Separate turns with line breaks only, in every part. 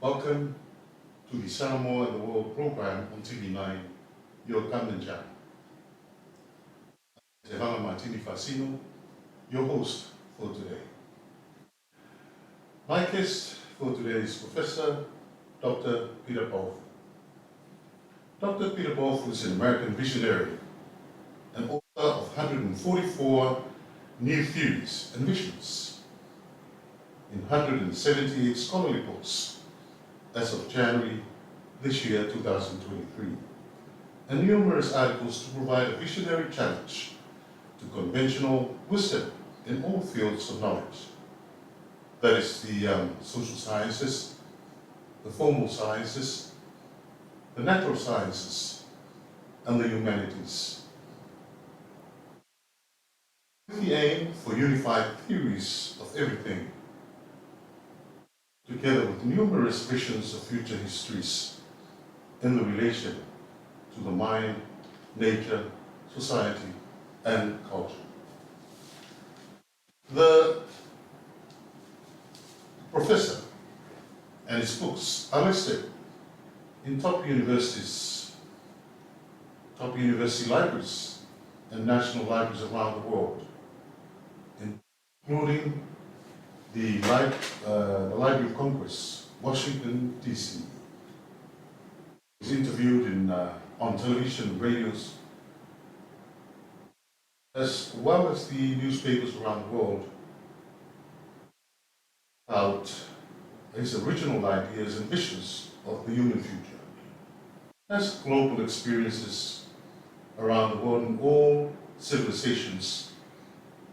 Welcome to the Samoa World Program on TV9, your Camden channel. Tevanga Martini Fasino, your host for today. My guest for today is Professor Dr. Peter Baofu. Dr. Peter Baofu is an American visionary and author of 144 new theories and visions in 178 scholarly books as of January this year, 2023, and numerous articles to provide a visionary challenge to conventional wisdom in all fields of knowledge. That is the social sciences, the formal sciences, the natural sciences, and the humanities, with the aim for unified theories of everything, together with numerous visions of future histories in the relation to the mind, nature, society, and culture. The professor and his books are listed in top university libraries and national libraries around the world, including the Library of Congress, Washington, D.C. He was interviewed on television and radios, as well as the newspapers around the world, about his original ideas and visions of the human future. Has global experiences around the world in all civilizations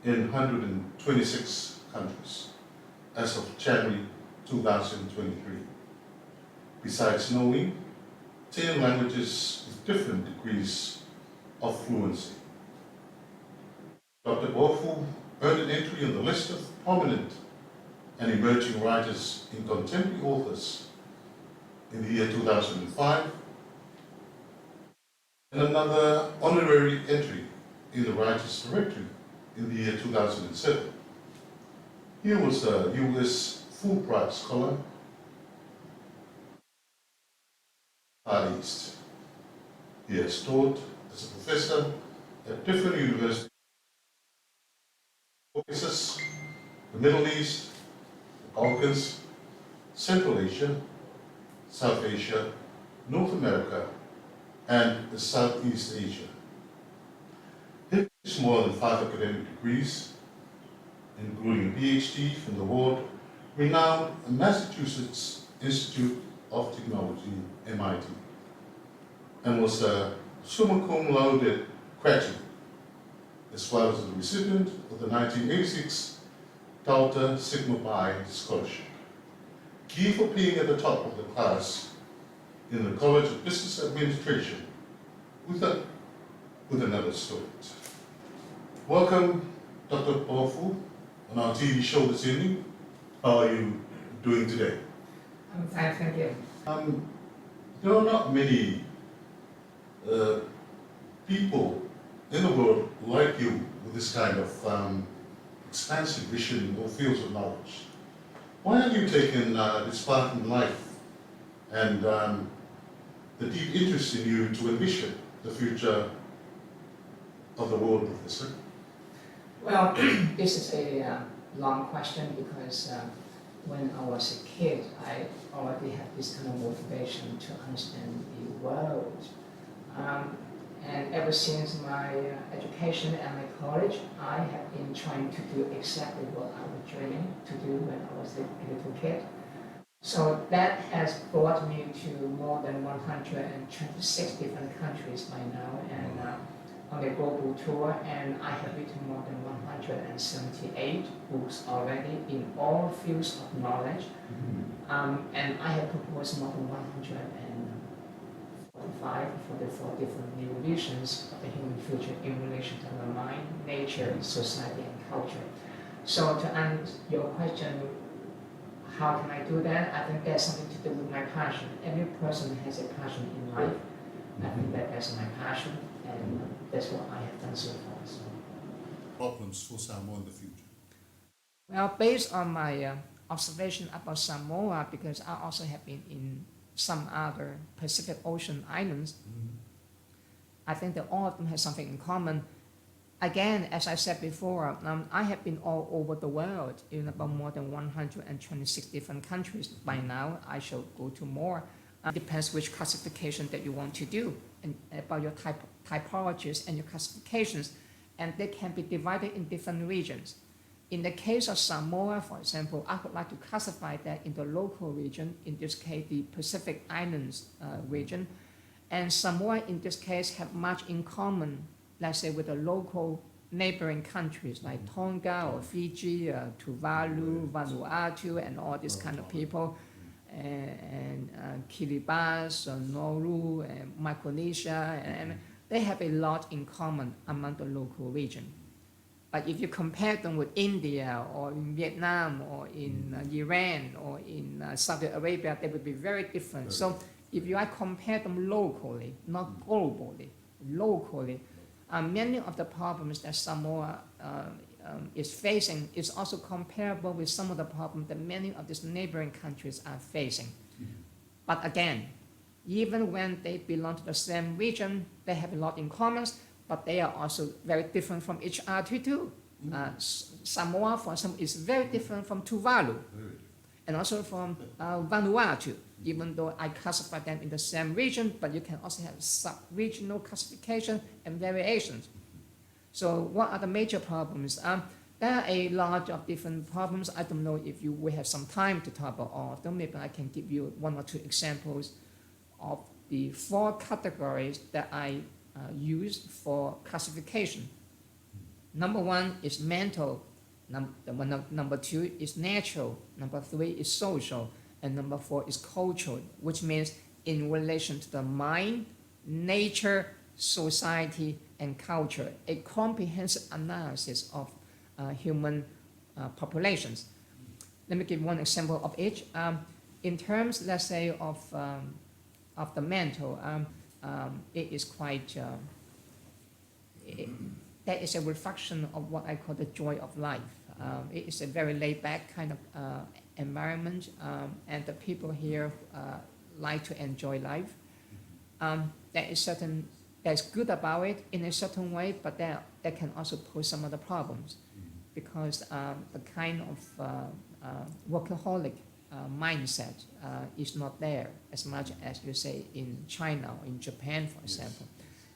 in 126 countries as of January 2023. Besides knowing 10 languages with different degrees of fluency. Dr. Baofu earned an entry on the list of prominent and emerging writers in contemporary authors in the year 2005, and another honorary entry in the Writers' Directory in the year 2007. He was a U.S. Fulbright Scholar, Far East. He has taught as a professor at different universities, focuses the Middle East, the Balkans, Central Asia, South Asia, North America, and the Southeast Asia. He has more than 5 academic degrees, including a PhD from the world-renowned Massachusetts Institute of Technology, MIT, and was a summa cum laude graduate, as well as the recipient of the 1986 Delta Sigma Pi Scholarship. Key for being at the top of the class in the College of Business Administration with another student. Welcome, Dr. Baofu, on our TV show this evening. How are you doing today?
I'm fine, thank you.
There are not many people in the world like you with this kind of expansive vision in all fields of knowledge. Why have you taken this path in life and the deep interest in you to envision the future of the world, Professor?
Well, this is a long question because when I was a kid, I already had this kind of motivation to understand the world. And ever since my education and my college, I have been trying to do exactly what I was dreaming to do when I was a little kid. So that has brought me to more than 126 different countries by now, and on a global tour, and I have written more than 178 books already in all fields of knowledge, and I have proposed more than 44 different new visions of the human future in relation to the mind, nature, society, and culture. So to answer your question, how can I do that? I think that's something to do with my passion. Every person has a passion in life. I think that's my passion, and that's what I have done so far. So.
Problems for Samoa in the future?
Well, based on my observation about Samoa, because I also have been in some other Pacific Ocean islands, I think that all of them have something in common. Again, as I said before, I have been all over the world, in about more than 126 different countries. By now, I shall go to more. Depends which classification that you want to do, and about your typologies and your classifications, and they can be divided in different regions. In the case of Samoa, for example, I would like to classify that in the local region, in this case, the Pacific Islands region. And Samoa, in this case, have much in common, let's say, with the local neighboring countries like Tonga or Fiji, Tuvalu, Vanuatu, and all these kind of people, and Kiribati, Nauru, and Micronesia, and they have a lot in common among the local region. But if you compare them with India or in Vietnam or in Iran or in Saudi Arabia, they would be very different. So if I compare them locally, not globally, locally, many of the problems that Samoa is facing is also comparable with some of the problems that many of these neighboring countries are facing. But again, even when they belong to the same region, they have a lot in common, but they are also very different from each other too. Samoa, for example, is very different from Tuvalu and also from Vanuatu, even though I classify them in the same region, but you can also have sub-regional classification and variations. So what are the major problems? There are a lot of different problems. I don't know if you will have some time to talk about all of them. Maybe I can give you one or two examples of the 4 categories that I use for classification. Number 1 is mental. Number 2 is natural. Number 3 is social. And number 4 is cultural, which means in relation to the mind, nature, society, and culture, a comprehensive analysis of human populations. Let me give one example of each. In terms, let's say, of the mental, it is quite, that is a reflection of what I call the joy of life. It is a very laid-back kind of environment, and the people here like to enjoy life. There is certain, there's good about it in a certain way, but that can also pose some other problems, because the kind of workaholic mindset is not there as much as you say in China or in Japan, for example.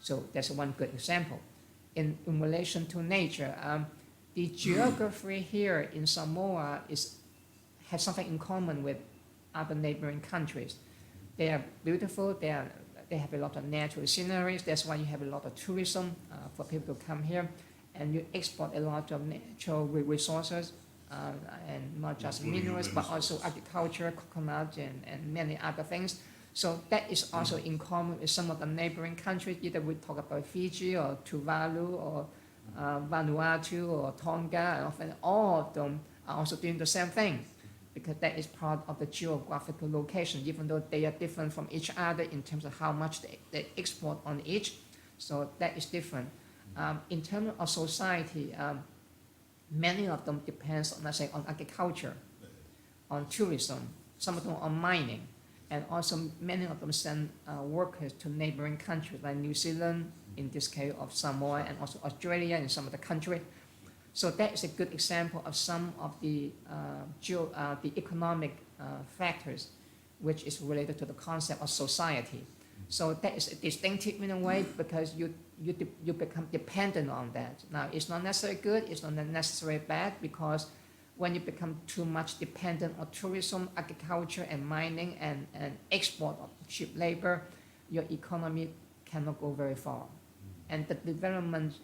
So that's one good example. In relation to nature, the geography here in Samoa has something in common with other neighboring countries. They are beautiful, they have a lot of natural sceneries, that's why you have a lot of tourism for people to come here, and you export a lot of natural resources, and not just minerals, but also agriculture, coconut, and many other things. So that is also in common with some of the neighboring countries, either we talk about Fiji or Tuvalu or Vanuatu or Tonga, often all of them are also doing the same thing, because that is part of the geographical location, even though they are different from each other in terms of how much they export on each. So that is different. In terms of society, many of them depends on, let's say, on agriculture, on tourism, some of them on mining, and also many of them send workers to neighboring countries like New Zealand, in this case of Samoa, and also Australia and some of the countries. So that is a good example of some of the economic factors which is related to the concept of society. So that is distinctive in a way, because you become dependent on that. Now, it's not necessarily good, it's not necessarily bad, because when you become too much dependent on tourism, agriculture, and mining, and export of cheap labor, your economy cannot go very far. And the development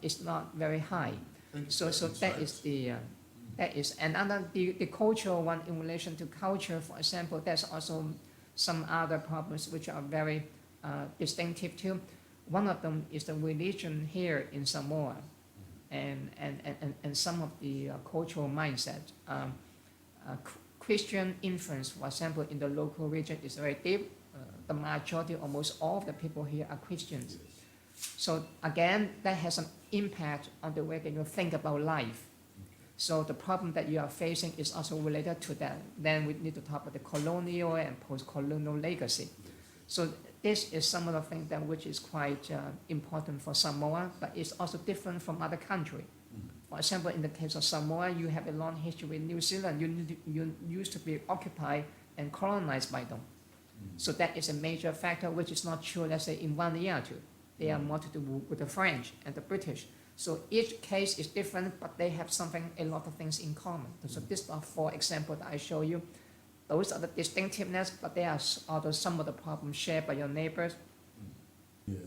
is not very high. So that is another, the cultural one. In relation to culture, for example, there's also some other problems which are very distinctive too. One of them is the religion here in Samoa, and some of the cultural mindset. Christian influence, for example, in the local region is very deep. The majority, almost all of the people here are Christians. So again, that has an impact on the way that you think about life. So the problem that you are facing is also related to that. Then we need to talk about the colonial and post-colonial legacy. So this is some of the things that which is quite important for Samoa, but it's also different from other countries. For example, in the case of Samoa, you have a long history with New Zealand. You used to be occupied and colonized by them. So that is a major factor, which is not true, let's say, in one year or two. They are more to do with the French and the British. So each case is different, but they have a lot of things in common. So this are 4 examples that I show you. Those are the distinctiveness, but there are also some of the problems shared by your neighbors.
Yeah.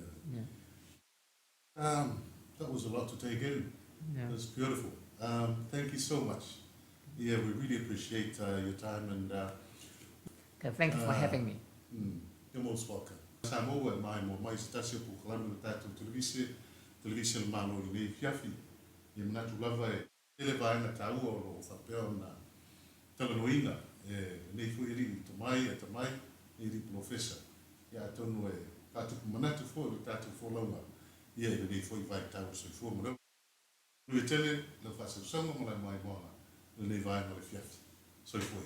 That was a lot to take in.
Yeah.
That's beautiful. Thank you so much. Yeah, we really appreciate your time and
Okay, thank you for having me.
You're most welcome. Samoa and mai mo mai stasio po kalama tatou television mano i nei fiafi. I manatu lava ele vai na tau o whapea na talanoinga nei fu iri tamai iri professor. Ia tonu tātuku manatu fo le tātuku fo launga. Ia i nei fu i vai tau so i fu mara. Nui tele le whasau sanga mara mai moana le nei vai ma le fiafi. So i fu